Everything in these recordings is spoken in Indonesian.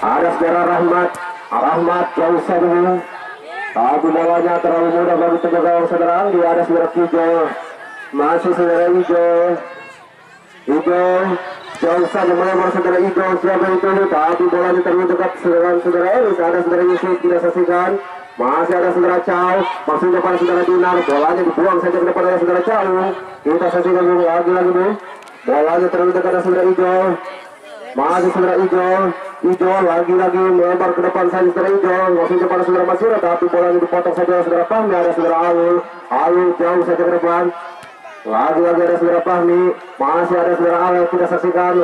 Ada saudara Rahmat. Rahmat jauh saja. Tapi bolanya terlalu mudah bagi penjaga saudara Anggi. Ada saudara Kijo. Masih saudara Ijo. Ijo jauh saja melebar saudara Ijo. Siapa itu? Tapi bolanya terlalu dekat saudara Eris. Ada saudara Yusuf tidak saksikan. Masih ada saudara Chow. Maksudnya pada saudara Dinar. Bolanya dibuang saja ke depan oleh saudara Chow. Kita saksikan dulu lagi dulu. Bolanya terlalu dekat ada saudara Ijo. Masih saudara Ijo. Ijo lagi-lagi melebar ke depan saja saudara Ijo. Maksudnya pada saudara Masira. Tapi bolanya dipotong saja oleh saudara Fahmi. Ada saudara Alul. Alul jauh saja ke depan. Lagi-lagi ada saudara Fahmi. Masih ada saudara Alul. Kita saksikan.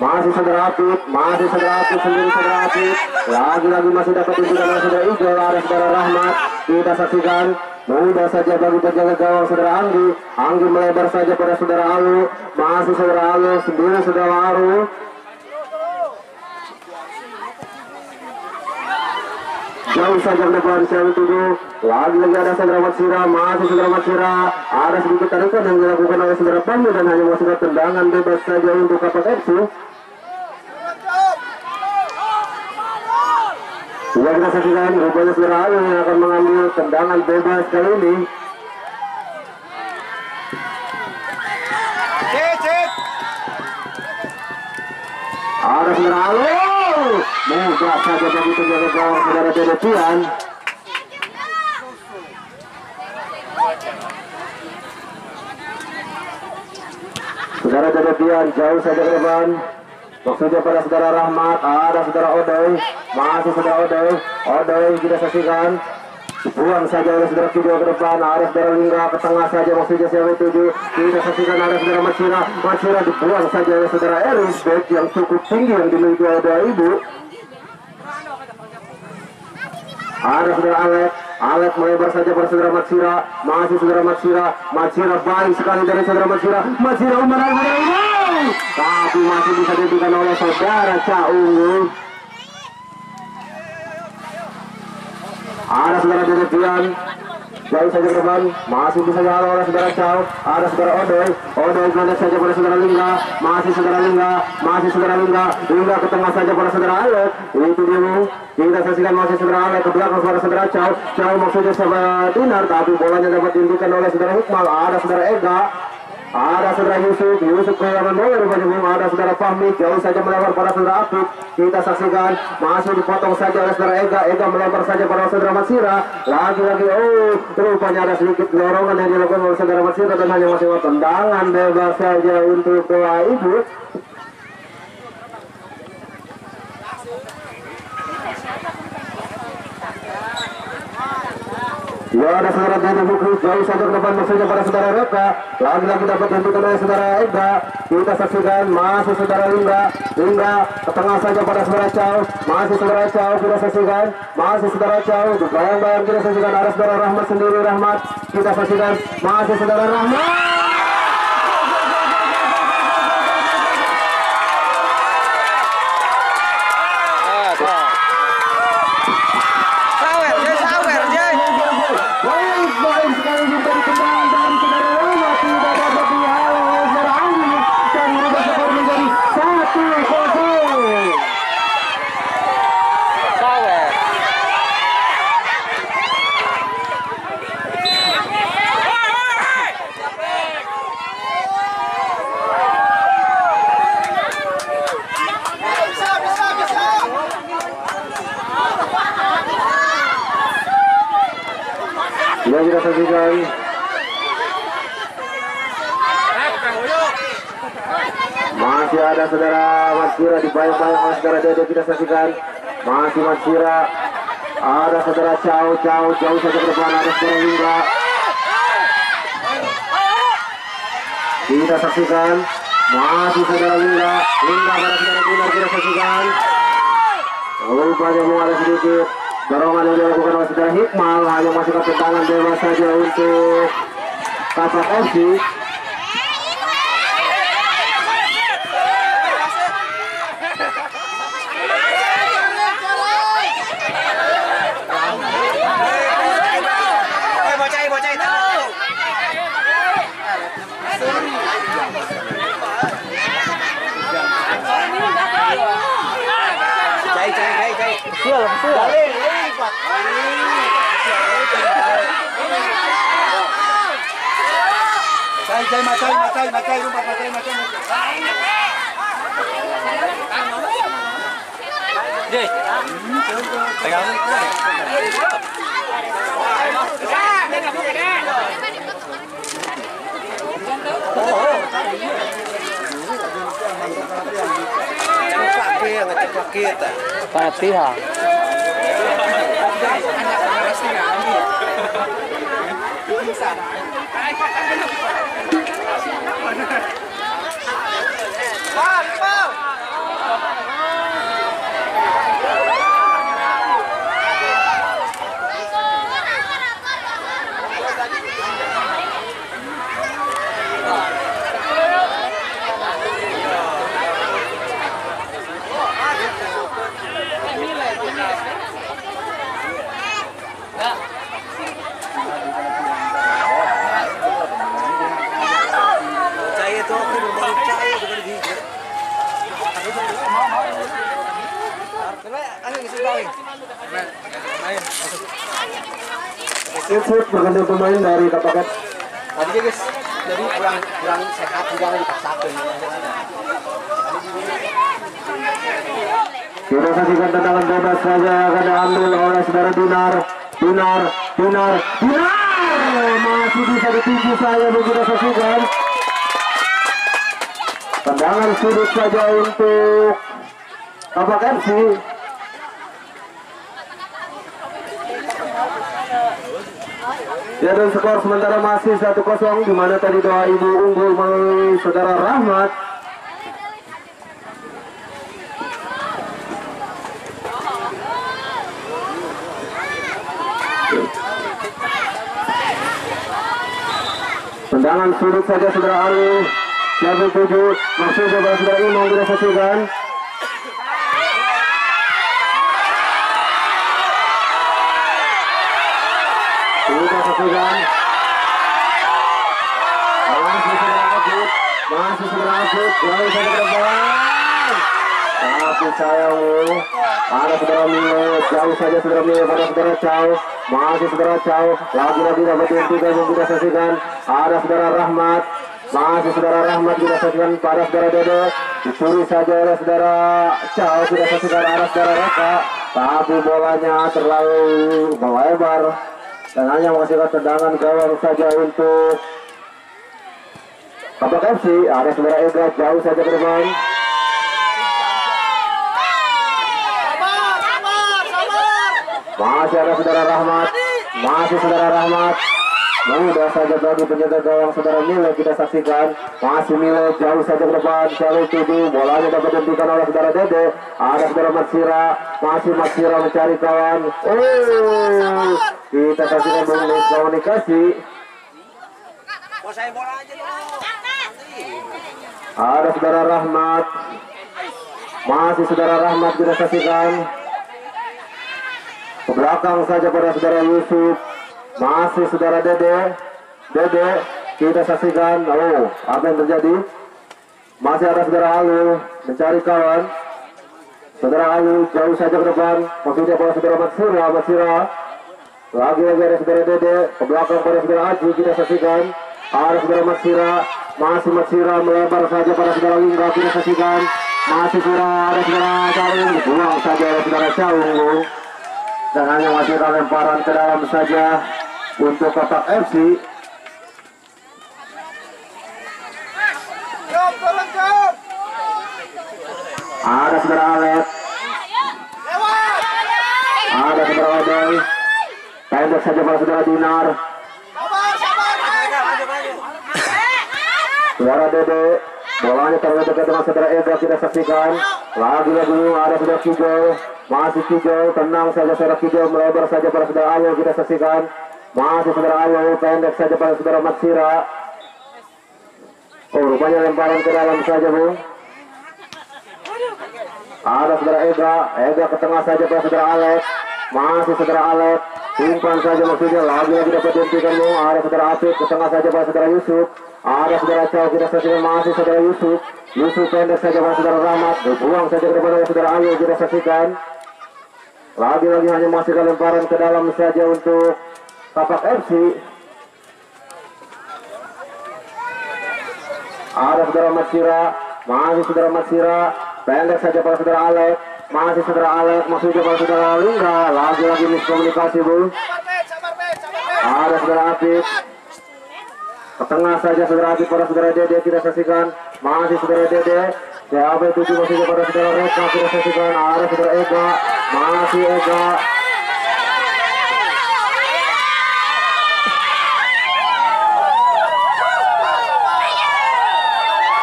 Masih saudara Apit, sendiri saudara Apit. Lagi-lagi masih dapat tuntutan oleh saudara Ijo. Ada saudara Rahmat. Kita saksikan. Mudah saja bagi penjaga gawang saudara Anggi. Anggi melebar saja pada saudara Alu. Masih saudara Alu, sendiri saudara Alu. Jauh saja ke depan siapa tujuh. Lagi-lagi ada saudara Matsira. Masih saudara Matsira. Ada sedikit tarikan yang dilakukan oleh saudara Pandu dan hanya masih tendangan bebas saja untuk Kapak FC. Ya kita saksikan rupanya saudara Alu yang akan mengambil tendangan bebas kali ini. Ada saudara Alu. Mudah saja bagi penjaga gawang saudara Dedepian. Saudara Dedepian jauh saja ke depan. Maksudnya pada saudara Rahmat. Ada saudara Odoy. Masih saudara Odoy. Odoy kita saksikan. Dibuang saja oleh saudara Kido ke depan. Ada saudara Lingga ke tengah saja. Maksudnya siapa itu? Kita saksikan ada saudara Matsira. Matsira dibuang saja oleh saudara Eris. Back yang cukup tinggi yang dimiliki oleh dua ibu. Ada saudara Alek. Alek melebar saja pada saudara Matsira. Masih saudara Matsira. Matsira baik sekali dari saudara Matsira. Matsira umar saudara Ungu. Tapi masih bisa diberikan oleh saudara Cak Ungu. Ada saudara Dedepian. Jauh saja ke depan. Masih bisa dihalau oleh saudara Chow. Ada saudara Odoy. Odoy gelandang saja pada saudara Lingga. Masih saudara Lingga. Masih saudara Lingga. Lingga ke tengah saja pada saudara Alek. Itu dia. Kita saksikan masih saudara Alek ke belakang pada saudara Chow. Chow maksudnya saudara Dinar. Tapi bolanya dapat diintikan oleh saudara Hikmal. Ada saudara Ega. Ada saudara Yusuf. Yusuf kehilangan bola rupanya. Ada saudara Fahmi. Jauh saja melebar pada saudara Apit. Kita saksikan masih dipotong saja oleh saudara Ega. Ega melebar saja pada saudara Matsira. Lagi-lagi rupanya ada sedikit dorongan yang dilakukan oleh saudara Matsira dan hanya masih tendangan bebas saja untuk doa ibu. Ya ada saudara Dede Bukri jauh saja ke depan maksudnya pada saudara Reka. Lagi-lagi dapat dihentikan oleh saudara Ega. Kita saksikan masih saudara Lingga. Lingga ke tengah saja pada saudara Chow. Masih saudara Chow kita saksikan. Masih saudara Chow. Bayang-bayang kita saksikan ada saudara Rahmat sendiri Rahmat. Kita saksikan masih saudara Rahmat. Ya kita saksikan masih ada saudara Matsira dibayang-bayang oleh saudara Dede. Kita saksikan masih Matsira. Ada saudara Chow jauh saja ke depan. Ada saudara Lingga. Kita saksikan masih saudara Lingga pada saudara Dinar. Kita saksikan rupanya mau ada sedikit dorongan yang dilakukan oleh saudara Hikmal. Hanya masih tendangan bebas saja untuk Kapak FC. Patiha. Sip, berganti pemain dari Kapaket. Tadi guys, jadi kurang sehat juga dipaksakan. Kita saksikan tendangan bebas saja akan diambil oleh saudara Dinar. Masih bisa dituju saya begitu saksikan. Tendangan sudut saja untuk Kapaket FC. Ya, dan skor sementara masih 1-0 di mana tadi doa ibu unggul melalui saudara Rahmat. Tendangan sudut saja saudara Ali. Level 7 masuk kepada saudara Imam kita saksikan. Kita saksikan. Masih segera update. Lalu saya ke depan. Tapi sayang, ada saudara Milo. Jauh saja saudara Milo pada saudara Chow. Masih saudara Chow. Lagi-lagi dapat dihentikan yang kita saksikan. Ada saudara Rahmat. Masih saudara Rahmat kita saksikan pada saudara Dede. Dicuri saja oleh saudara Chow. Kita saksikan ada saudara Reka. Tapi bolanya terlalu melebar. Dan hanya menghasilkan tendangan gawang saja untuk Kapaket FC. Ada saudara Ega jauh saja ke depan. Masih ada saudara Rahmat. Masih saudara Rahmat. Mudah saja bagi penjaga gawang saudara Milo kita saksikan. Masih Milo jauh saja ke depan. Selalu tujuh. Bolanya dapat dihentikan oleh saudara Dede. Ada saudara Matsira. Masih Matsira mencari kawan. Kita saksikan mengenai komunikasi. Ada saudara Rahmat. Masih saudara Rahmat kita saksikan. Ke belakang saja pada saudara Yusuf. Masih saudara Dede kita saksikan. Apa yang terjadi? Masih ada saudara Alu mencari kawan. Saudara Alu jauh saja ke depan. Maksudnya pada saudara Matsira. Lagi-lagi ada saudara Dede. Ke belakang pada saudara Aji kita saksikan. Ada saudara Matsira. Masih Matsira melebar saja pada saudara Lingga kita saksikan. Masih ada saudara Caung. Buang saja ada saudara Caung. Dan hanya masih lemparan ke dalam saja untuk Kapak FC. Ada saudara Alek. Ada saudara Odoi. Pendek saja pada saudara Dinar. Saudara Dede. Bolanya terlalu dekat dengan saudara Ega kita saksikan. Lagi-lagi ada saudara Kijo. Masih Kijo, tenang saja saudara Kijo, melebar saja pada saudara Ayo kita saksikan. Masih saudara Ayo, pendek saja pada saudara Matsira. Rupanya lemparan ke dalam saja bu. Ada saudara Ega ke tengah saja pada saudara Alek. Masih saudara Alek, simpan saja maksudnya, lagi-lagi dapat dihentikan bu. Ada saudara Afif ke tengah saja pada saudara Yusuf. Ada saudara Chow kita saksikan, masih saudara Yusuf pendek saja pada saudara Rahmat. Dibuang saja ke depan oleh saudara Ayo kita saksikan. Lagi-lagi hanya masih lemparan ke dalam saja untuk Tapak FC. Ada saudara Matsira, masih saudara Matsira, pendek saja para saudara Alek, masih saudara Alek, maksudnya para saudara Lingga, lagi-lagi miskomunikasi bu. Ada saudara Apik, ke tengah saja saudara Apik, para saudara Dede tidak saksikan, masih saudara Dede, DAB 7 maksudnya para saudara Reka tidak saksikan, ada saudara Ega, masih Ega.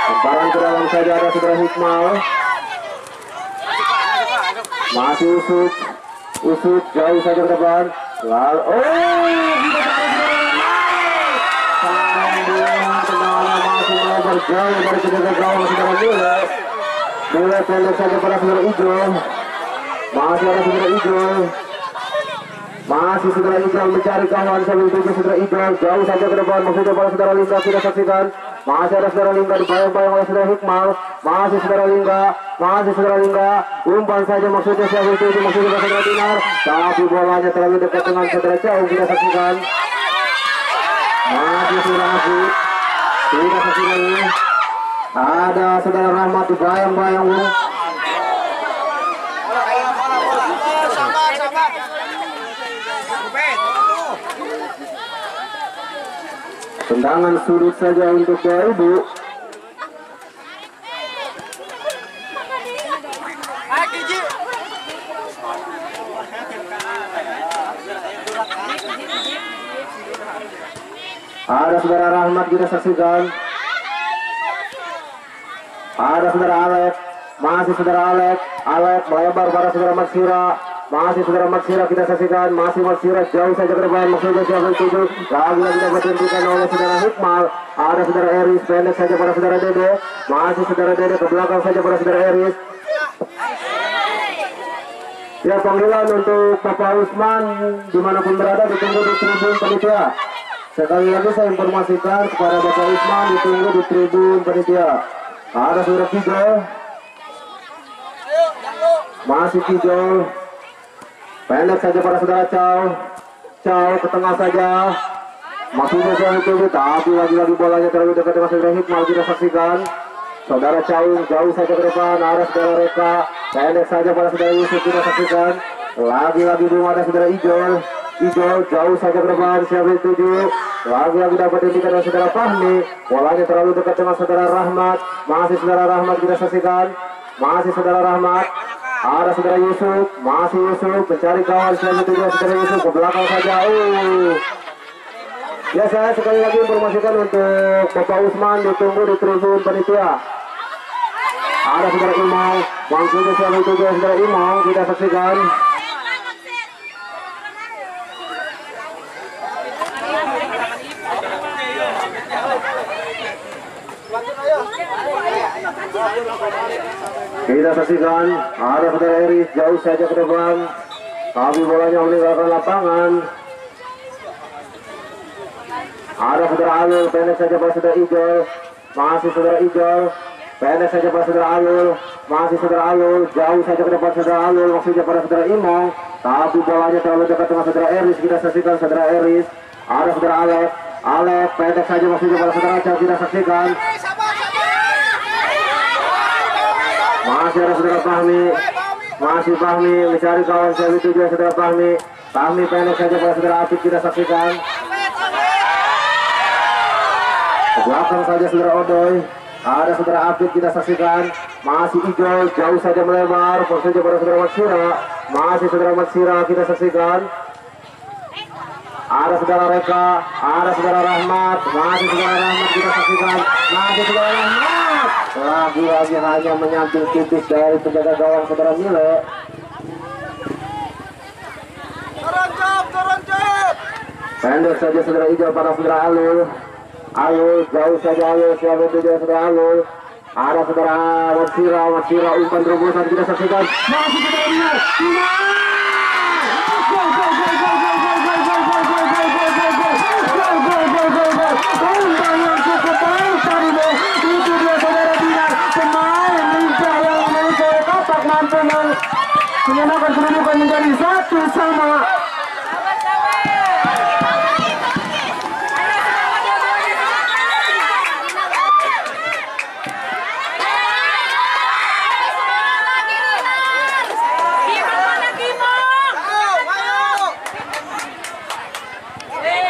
Lemparan ke dalam saja ada saudara Hikmal. Masih Usut jauh saja ke depan. Lalu, masih melebar jauh dari penjaga gawang saudara Mile. Mile pendek saja pada saudara Ijo. Masih ada saudara Ijo. Masih saudara Ijo mencari kawan sambil tuju saudara Ijo. Jauh saja ke depan maksudnya para saudara Lingga tidak saksikan. Masih ada saudara Lingga dibayang-bayang oleh saudara Hikmal. Masih saudara Lingga. Umpan saja maksudnya sambil tuju maksudnya para saudara Dinar. Tapi bolanya terlalu dekat dengan saudara Jauh tidak saksikan. Masih saudara Asyik. Tidak saksikan. Ada saudara Rahmat dibayang-bayang. Tendangan sudut saja untuk Ibu. Ada saudara Rahmat kita saksikan. Ada saudara Alek. Masih saudara Alek melebar pada saudara Matsira. Masih saudara Matsira kita saksikan. Masih Matsira jauh saja ke depan maksudnya siapa tuju. Lagi-lagi dapat dihentikan oleh saudara Hikmal. Ada saudara Eris pendek saja pada saudara Dede. Masih saudara Dede ke belakang saja pada saudara Eris. Ya, panggilan untuk Bapak Usman dimanapun berada ditunggu di tribun panitia. Sekali lagi saya informasikan kepada Bapak Usman ditunggu di tribun panitia. Ada saudara Kijol. Masih Kijol. Pendek saja para saudara Chow ke tengah saja. Maksudnya saya itu, tapi lagi-lagi bolanya terlalu dekat dengan saudara Hikmal kita saksikan. Saudara Chow jauh saja ke depan. Ada saudara Reka. Pendek saja para saudara Yusuf kita saksikan. Lagi-lagi belum ada saudara Ijol jauh saja ke depan. Siapa itu tuju. Lagi-lagi dapat dihentikan oleh saudara Fahmi. Bolanya terlalu dekat dengan saudara Rahmat. Masih saudara Rahmat kita saksikan. Masih saudara Rahmat. Ada saudara Yusuf, masih Yusuf mencari kawan siapa itu saudara Yusuf ke belakang saja. Ya, saya sekali lagi informasikan untuk Bapak Usman ditunggu di tribun panitia. Ada saudara Imam, maksudnya siapa itu saudara Imam kita saksikan. Kita saksikan ada saudara Eris jauh saja ke depan, tapi bolanya meninggalkan lapangan. Ada saudara Alul pendek saja pada saudara Ijol, masih saudara Ijol, pendek saja pada saudara Alul, masih saudara Alul, jauh saja ke depan saudara Alul maksudnya pada saudara Imong, tapi bolanya terlalu dekat dengan saudara Eris. Kita saksikan saudara Eris. Ada saudara Alek pendek saja maksudnya pada saudara Chow kita saksikan. Masih ada saudara Fahmi. Masih Fahmi mencari kawan saya itu juga saudara Fahmi. Fahmi pendek saja pada saudara Apik kita saksikan. Ke belakang saja saudara Odoy. Ada saudara Apik kita saksikan. Masih Ijol jauh saja melebar saja pada saudara Matsira. Masih saudara Matsira kita saksikan. Ada saudara Reka. Ada saudara Rahmat. Masih saudara Rahmat kita saksikan. Masih saudara Rahmat. Lagi-lagi hanya menyamping tipis dari penjaga gawang saudara Mile. Turun jab. Pendek saja saudara Ijol pada saudara Alul jauh saja Alul. Siapa itu juga saudara Alul. Ada saudara Matsira umpan terobosan kita saksikan. Masih saudara Dinar. Umpan yang cukup baik tadi itu dia saudara Dinar, pemain lincah yang memiliki otak mampu menyamakan kedudukan menjadi 1-1.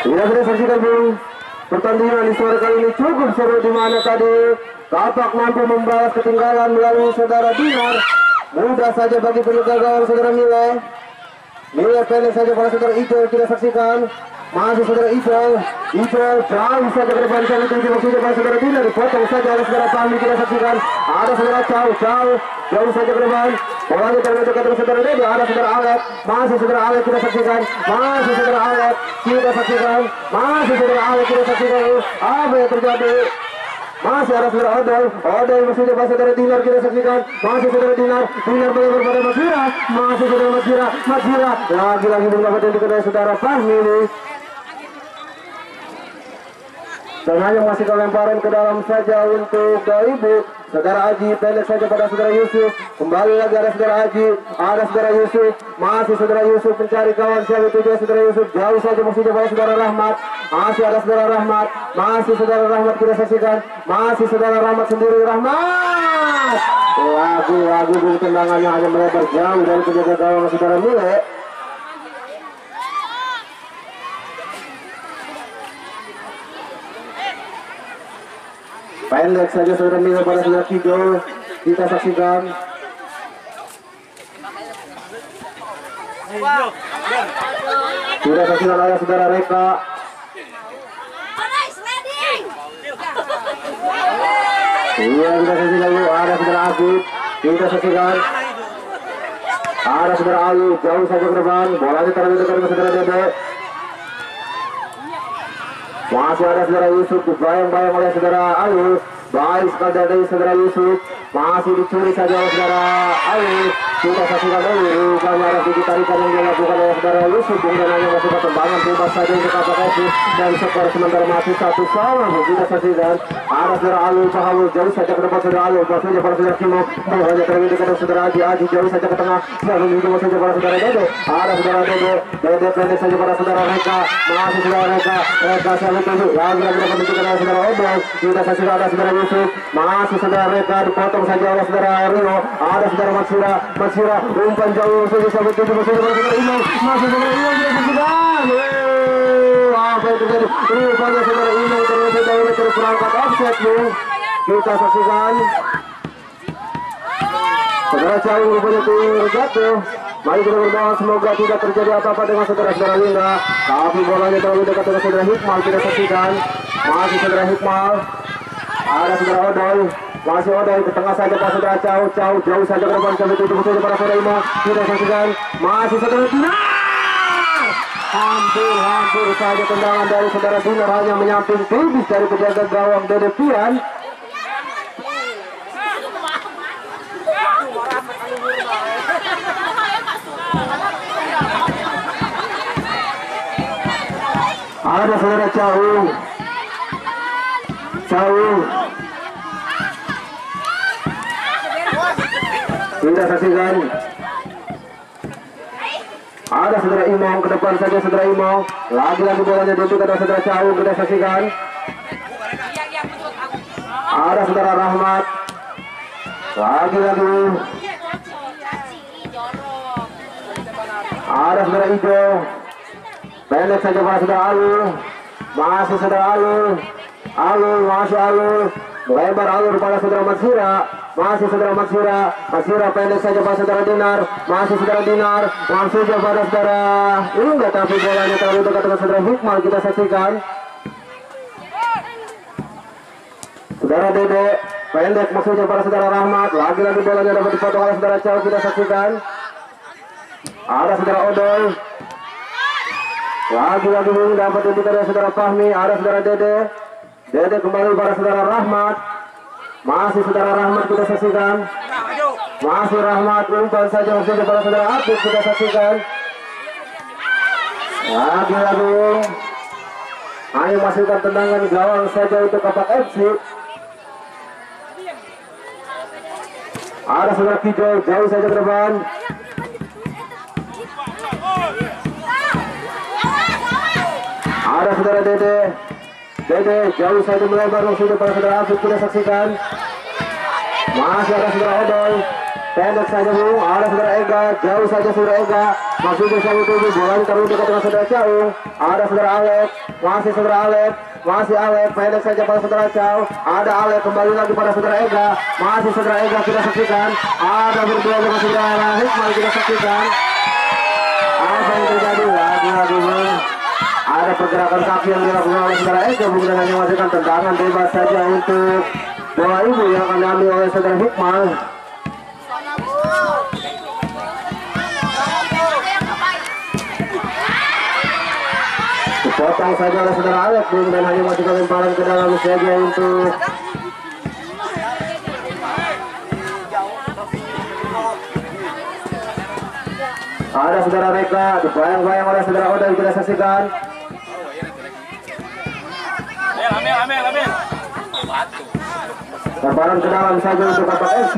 Tidak boleh saksikan Bung, pertandingan di sore kali ini cukup seru, di mana tadi Kapak mampu membalas ketinggalan melalui saudara Dinar. Mudah saja bagi penjaga gawang saudara Mile. Mile pendek saja pada saudara Ijo, kita saksikan. Masih saudara Ijo jauh saja ke depan, kali itu maksudnya pada saudara Dinar, dipotong saja oleh saudara Pahmi, kita saksikan. Ada saudara jauh saja ke depan. Bolanya terdekat dengan saudara Dede, ada saudara Alek, masih saudara Alek kita saksikan, masih saudara Alek kita saksikan, masih saudara Alek kita saksikan. Apa yang terjadi? Masih ada saudara Odol maksudnya pada saudara Dinar, kita saksikan. Masih saudara Dinar bagaimana pada Masira, masih saudara Masira, lagi-lagi belum dapat yang dikenai saudara Fahmi ini. Dan hanya masih lemparan ke dalam saja untuk Ibu. Saudara Aji pendek saja pada saudara Yusuf. Kembali lagi ada saudara Aji, ada saudara Yusuf. Masih saudara Yusuf mencari kawan, siapa itu dia saudara Yusuf. Jauh saja maksudnya pada saudara Rahmat. Masih ada saudara Rahmat, masih saudara Rahmat kita saksikan. Masih saudara Rahmat sendiri, Rahmat. Lagi-lagi tendangannya hanya melebar jauh dari penjaga gawang saudara Mile. Pendek saja saudara Mile pada saudara Kijo, kita saksikan. Sudah saksikan oleh saudara Reka. Iya, kita saksikan dulu. Ada saudara Agit, kita saksikan. Ada saudara Ayu, jauh saja ke depan. Bolanya terlalu dekat dengan saudara Dede. Masih ada saudara Yusuf, bayang-bayang oleh saudara Ayu. Baik sekali dari saudara Yusuf. Masih dicuri saja oleh saudara Ayu. Kita saksikan dulu. Rupanya ada sedikit tarikan yang dilakukan oleh saudara Yusuf. Kemudian hanya masih perkembangan bebas saja untuk KPKS. Dan skor sementara masih 1-1. Kita saksikan. Ada saudara Ayu, Pahalu jauh saja ke depan saudara Ayu. Maksudnya pada saudara Kimo. Hanya terlalu dekat dengan saudara Aji jauh saja ke tengah. Selalu menunjuk saja pada saudara Dede. Ada saudara Dede pendek saja pada saudara Reka. Masih saudara Reka selalu tunjuk. Lagi-lagi dapat menunjukkan oleh saudara Odol. Kita saksikan ada saudara Yusuf. Masih saudara Reka dipotong saja oleh saudara Rino. Ada saudara Matsira umpan jauh saja sampai tujuh masih saudara Ino. Masih saudara Ino kita saksikan. Apa yang terjadi? Rupanya saudara Ino ternyata dahulu terperangkat offset nih. Kita saksikan. Saudara Cawung rupanya terjatuh. Mari kita berdoa semoga tidak terjadi apa-apa dengan saudara-saudara Lingga. Tapi bolanya terlalu dekat dengan saudara Hikmal, kita saksikan. Masih saudara Hikmal. Ada saudara Odol. Masih Odol ke tengah saja pada saudara Cau jauh saja ke depan sampai tujuh saja pada saudara Imo. Kita saksikan. Masih saudara Dinar. Hampir saja tendangan dari saudara Dinar hanya menyamping tipis dari penjaga gawang Dede Pian. Ada saudara Cawung. Kita saksikan. Ada saudara Imam ke depan saja saudara Imam. Lagi-lagi bolanya duduk ada saudara Cawung, kita saksikan. Ada saudara Rahmat. Lagi-lagi. Ada saudara Ijo. Pendek saja pada saudara Alu. Masih saudara Masih Alu. Lebar Alu pada saudara Matsira. Masih saudara Matsira pendek saja pada saudara Dinar. Masih saudara Dinar. Langsung saja pada saudara Lingga, tapi bolanya terlalu dekat dengan saudara Hikmal, kita saksikan. Saudara Dede pendek maksudnya pada saudara Rahmat. Lagi-lagi bolanya dapat dipotong oleh saudara Cau, kita saksikan. Ada saudara Odol. Lagi-lagi dapat dibuka dari saudara Fahmi. Ada saudara Dede kembali pada saudara Rahmat. Masih saudara Rahmat, kita saksikan. Masih Rahmat umpan saja maksudnya pada saudara Abid, kita saksikan. Lagi-lagi hanya masukkan tendangan gawang saja untuk Kapak FC. Ada saudara Kijo jauh saja ke depan. saudara Dede jauh saja melebar sudah para saudara Afif kita saksikan. Masih ada saudara Odol, pendek saja Bu, ada saudara Ega, jauh saja saudara Ega, maksudnya saya tuju bola ditaruh dekat dengan saudara Cao, ada saudara Alek, masih saudara Alek, masih Alek, pendek saja pada saudara Cao, ada Alek kembali lagi pada saudara Ega, masih saudara Ega kita saksikan, ada berdua dengan saudara Hikmal kita saksikan. Apa yang terjadi lagi Bu? Ada pergerakan kaki yang dilakukan oleh saudara Ega, bukan hanya menghasilkan tendangan bebas saja untuk bola ibu yang akan diambil oleh saudara Hikmal. Dipotong saja oleh saudara Alek, dan hanya menghasilkan lemparan ke dalam saja untuk ada saudara Reka, dibayang-bayang oleh saudara Oda yang kita saksikan. Ambil. Lemparan ke dalam saja untuk Kapak FC.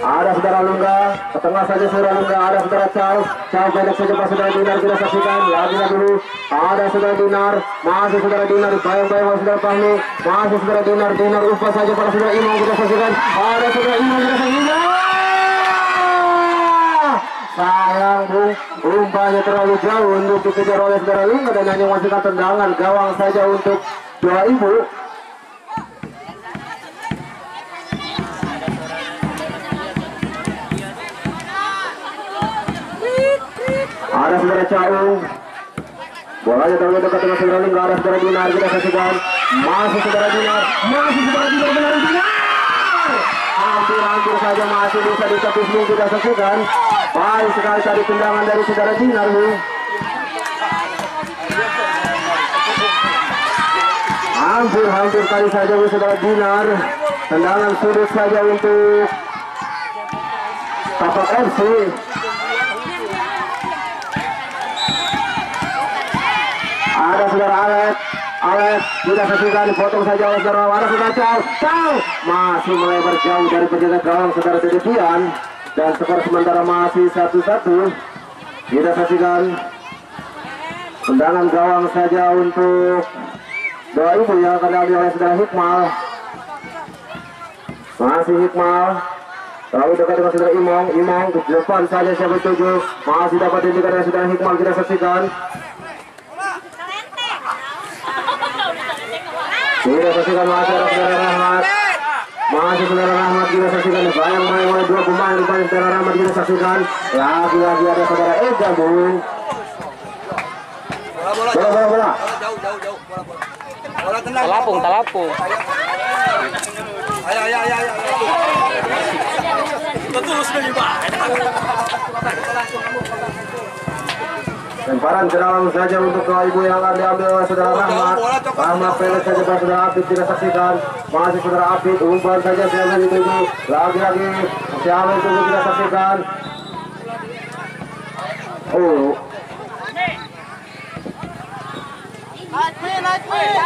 Ada saudara Lungga, ke tengah saja saudara Lungga, ada saudara Cao pendek saja pas saudara Dinar kita saksikan, lagi dulu, ada saudara Dinar, masih saudara Dinar, bayang-bayang oleh saudara Fahmi, masih saudara Dinar upah saja pada saudara Imam kita saksikan, ada saudara Imam kita saksikan. Sayang Bu, umpannya terlalu jauh untuk dikejar oleh saudara Lungga dan hanya menghasilkan tendangan gawang saja untuk dua ibu. Ada saudara Cao, bolanya terlalu dekat dengan saudara Lungga, ada saudara Dinar kita saksikan, masih saudara Dinar benar Dinar, hampir saja masih bisa ditepis kita saksikan. Baik sekali tadi tendangan dari saudara Dinar Bu. Hampir kali saja Bu saudara Dinar, tendangan sudut saja untuk Kapak FC. Ada saudara Alek tidak saksikan, dipotong saja oleh saudara, ada saudara Cao masih melebar jauh dari penjaga gawang saudara Dedepian, dan skor sementara masih 1-1. Kita saksikan tendangan gawang saja untuk doa ibu yang akan diambil oleh saudara Hikmal. Masih Hikmal terlalu dekat dengan saudara Imong ke depan saja siapa tuju, masih dapat diindikan oleh saudara Hikmal, kita saksikan. Kita saksikan masih ada saudara Rahmat, kita saksikan, bayang-bayang oleh dua pemain depan saudara Rahmat kita saksikan. Lagi-lagi ada saudara Ega Bu. Bola. Bola tenang. Talapung. Ayo. Betul sekali Pak. Lemparan ke dalam saja untuk dua ibu yang akan diambil oleh saudara Rahmat. Rahmat pendek saja pada saudara Afif kita saksikan. Masih saudara Afif, umpan saja siapa dituju. Lagi-lagi siapa dituju kita saksikan.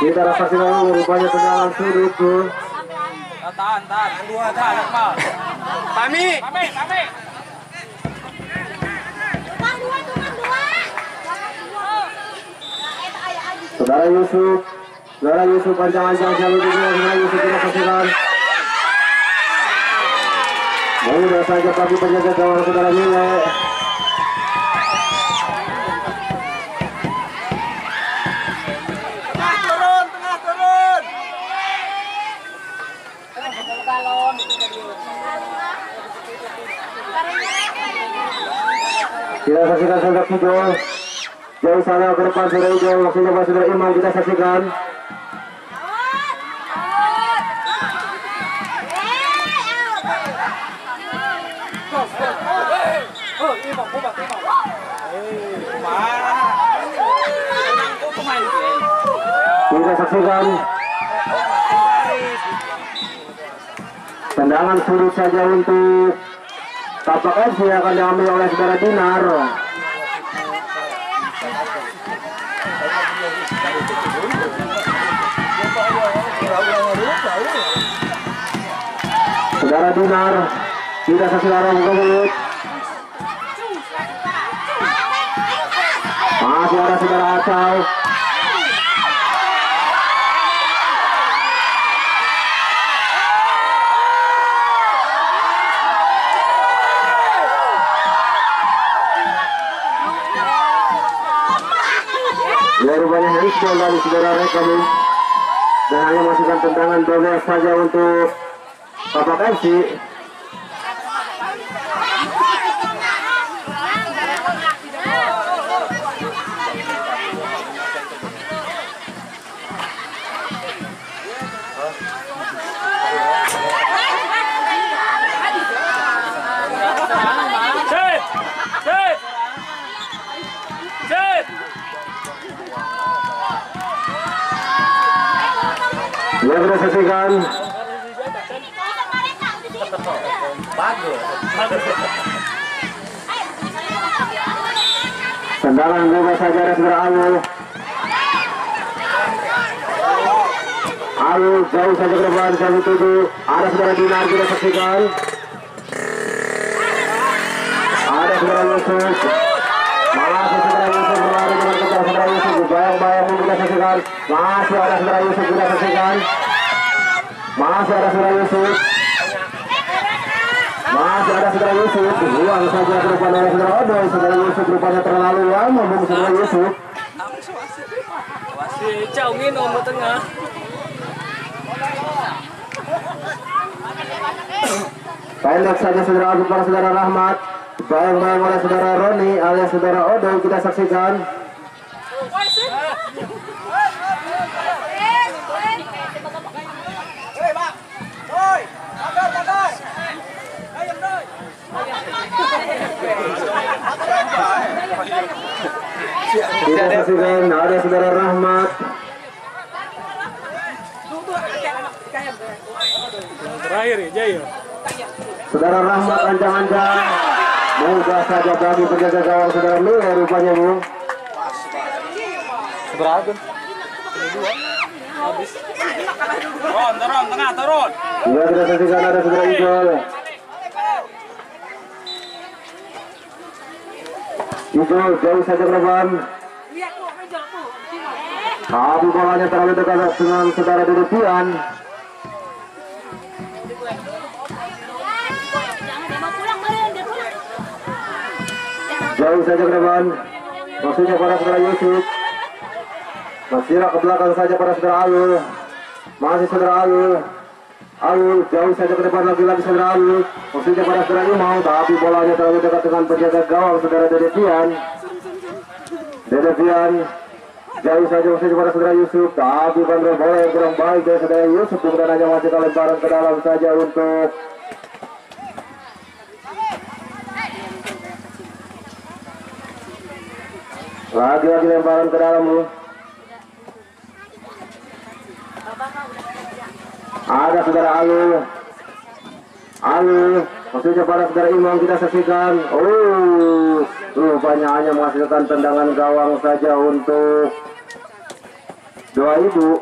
Kita saksikan rupanya tendangan sudut Bu. Tahan. Pami. Saudara Yusuf pancang-pancang siapa dituju, saudara Yusuf kita saksikan. Mudah saja bagi penjaga gawang saudara Mile. Turun. Kita saksikan saudara Kijo, jauh sana ke depan saudara Ijo, maksudnya saudara Imam kita saksikan. Kita saksikan tendangan sulit saja untuk Kapak FC yang akan diambil oleh saudara Dinar. Saudara Dinar, kita saksikan buka mulut. kepada saudara Acau. Ya rupanya handball dari saudara Rekami, dan hanya masukkan tendangan double saja untuk Bapak FC. Ya kita saksikan tendangan bebas saja dari saudara Alul. Alul jauh saja ke depan, saya tuju. Ada saudara Dinar, kita saksikan. Ada saudara Yusuf. Masih saudara Yusuf berlari dengan kejar saudara Yusuf. Bayang-bayang kita saksikan. Masih ada saudara Yusuf, kita saksikan. Masih ada saudara Yusuf. Masih ada saudara Yusuf. Buang saja ke depan dari saudara Odoy. Saudara Yusuf rupanya terlalu lama belum saudara Yusuf. Masih jauh minum ke tengah. Pendek saja saudara Agus para saudara Rahmat. Bayang-bayang oleh saudara Roni alias saudara Odoy, kita saksikan. Kita saksikan ada saudara Rahmat. Terakhir ya, Jaya. Saudara Rahmat ancang-ancang. Mudah saja bagi penjaga gawang saudara Mila rupanya bu. Berapa? Habis. Turun, tengah, turun. Ya kita saksikan ada saudara Ijol. Ijol jauh saja ke depan. Tapi bolanya terlalu dekat dengan saudara Dedepian. Jauh saja ke depan, maksudnya pada saudara Yusuf. Masih ke belakang saja pada saudara Alul. Masih saudara Alul. Alul jauh saja ke depan lagi saudara Alul. Maksudnya pada saudara Imau, tapi bolanya terlalu dekat dengan penjaga gawang saudara Dedepian. Dedepian jauh saja maksudnya pada saudara Yusuf, tapi kontrol bola yang kurang baik dari saudara Yusuf. Kemudian hanya masih lemparan ke dalam saja untuk lagi-lagi lemparan ke dalam. Ada saudara Alul. Alul maksudnya pada saudara Imam, kita saksikan. Rupanya hanya menghasilkan tendangan gawang saja untuk 2.000.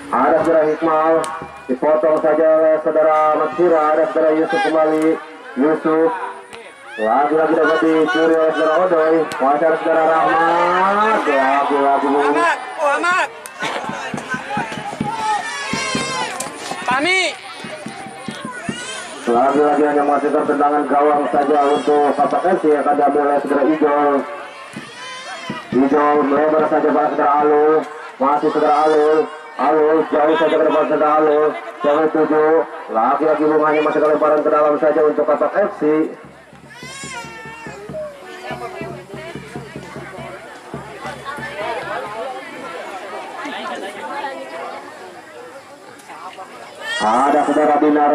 Ada saudara Hikmal, dipotong saja oleh saudara Matsira. Ada saudara Yusuf kembali. Yusuf lagi-lagi dapat dicuri oleh saudara Odoy. Masih ada saudara Rahmat. Lagi-lagi Ahmad. Pami. Lagi-lagi hanya menghasilkan tendangan gawang saja untuk Bapak FC yang akan diambil oleh saudara Ijol. Ijol melebar saja pada saudara Alul. Masih saudara Alul. Alul jauh saja ke depan saudara Alul. Jangan tuju. Lagi-lagi bunganya masih lemparan ke dalam saja untuk Bapak FC. Ada saudara Dinar,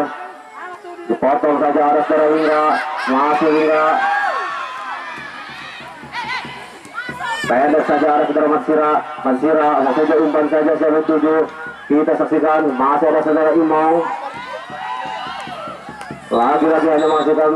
dipotong saja. Ada saudara Wira, masih Wira. Pendek saja ada saudara Matsira. Maksudnya umpan saja saya tuju. Kita saksikan masih ada saudara Imau. Lagi-lagi hanya masukkan.